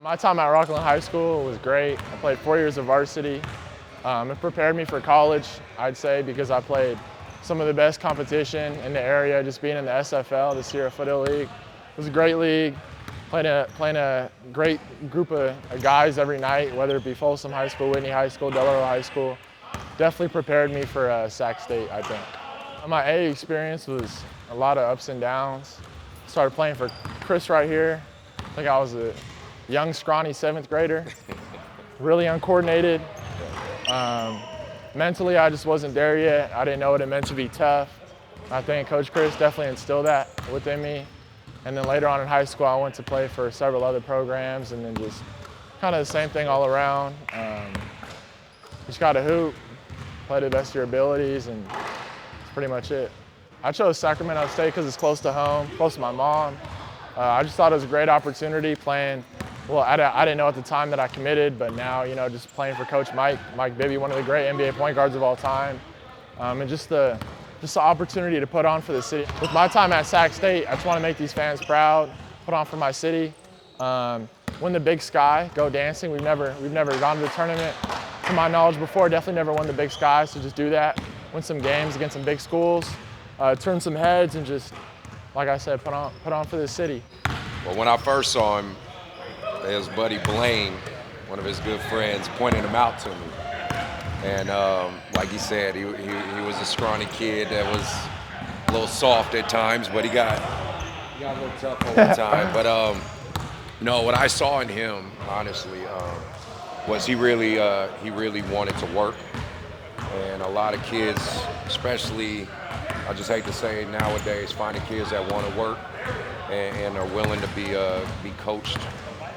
My time at Rockland High School was great. I played 4 years of varsity. It prepared me for college, I'd say, because I played some of the best competition in the area, just being in the SFL, the Sierra Foothill League. It was a great league, playing a great group of guys every night, whether it be Folsom High School, Whitney High School, Delaware High School. Definitely prepared me for Sac State, I think. My A experience was a lot of ups and downs. Started playing for Chris right here. I think I was a young, scrawny 7th grader, really uncoordinated. Mentally, I just wasn't there yet. I didn't know what it meant to be tough. I think Coach Chris definitely instilled that within me. And then later on in high school, I went to play for several other programs, and then just kind of the same thing all around. Just got to hoop, play to the best of your abilities, and that's pretty much it. I chose Sacramento State because it's close to home, close to my mom. I just thought it was a great opportunity playing. Well, I didn't know at the time that I committed, but now, just playing for Coach Mike Bibby, one of the great NBA point guards of all time, and just the opportunity to put on for the city. With my time at Sac State, I just want to make these fans proud, put on for my city, win the Big Sky, go dancing. We've never gone to the tournament, to my knowledge, before. Definitely never won the Big Sky, so just do that, win some games against some big schools, turn some heads, and just, like I said, put on for the city. Well, when I first saw him, his buddy Blaine, one of his good friends, pointed him out to me. And like he said, he was a scrawny kid that was a little soft at times, but he got a little tough over time. But what I saw in him, honestly, was he really wanted to work. And a lot of kids, especially, I just hate to say it nowadays, finding kids that want to work and are willing to be coached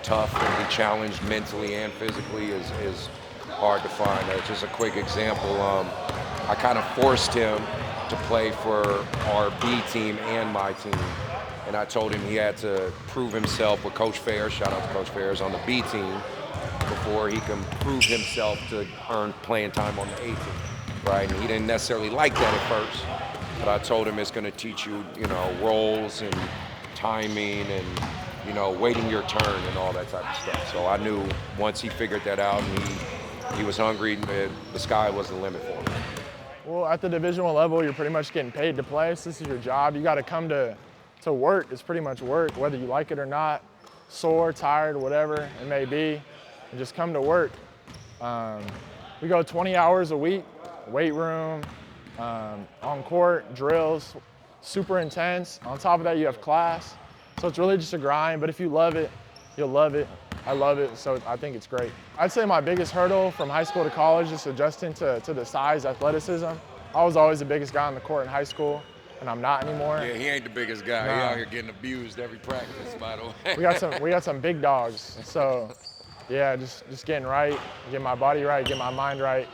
tough and be challenged mentally and physically is hard to find. Just a quick example, I kind of forced him to play for our B team and my team. And I told him he had to prove himself with Coach Fair, shout out to Coach Fairs, on the B team before he can prove himself to earn playing time on the A team, right? And he didn't necessarily like that at first, but I told him it's gonna teach you, roles and timing and waiting your turn and all that type of stuff. So I knew once he figured that out and he was hungry, the sky was the limit for him. Well, at the Division I level, you're pretty much getting paid to play, so this is your job. You got to come to work. It's pretty much work, whether you like it or not, sore, tired, whatever it may be, and just come to work. We go 20 hours a week, weight room, on court, drills, super intense. On top of that, you have class. So it's really just a grind, but if you love it, you'll love it. I love it, so I think it's great. I'd say my biggest hurdle from high school to college is adjusting to the size, athleticism. I was always the biggest guy on the court in high school, and I'm not anymore. Yeah, he ain't the biggest guy. Nah. He out here getting abused every practice, by the way. We got some big dogs, so yeah, just getting right, getting my body right, getting my mind right.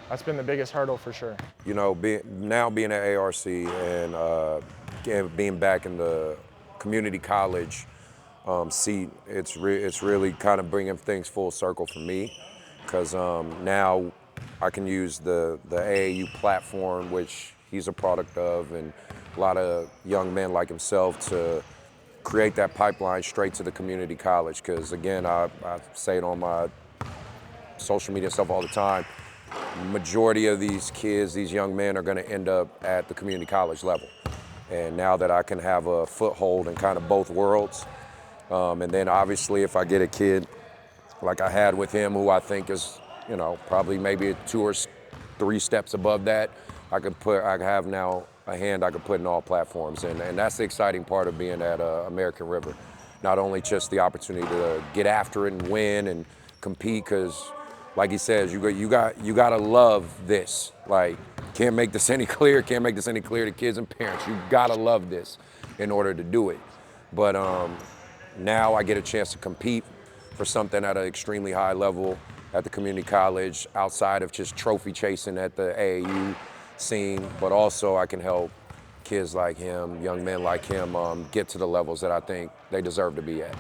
That's been the biggest hurdle for sure. Now being at ARC and being back in the community college seat, it's really kind of bringing things full circle for me, because now I can use the AAU platform, which he's a product of, and a lot of young men like himself, to create that pipeline straight to the community college. Because again, I say it on my social media stuff all the time, majority of these kids, these young men, are going to end up at the community college level. And now that I can have a foothold in kind of both worlds, and then obviously if I get a kid like I had with him, who I think is, probably maybe 2 or 3 steps above that, I have now a hand I can put in all platforms. And that's the exciting part of being at American River. Not only just the opportunity to get after it and win and compete, because like he says, you got to love this. Like, can't make this any clearer to kids and parents. You got to love this in order to do it. But now I get a chance to compete for something at an extremely high level at the community college, outside of just trophy chasing at the AAU scene, but also I can help kids like him, young men like him, get to the levels that I think they deserve to be at.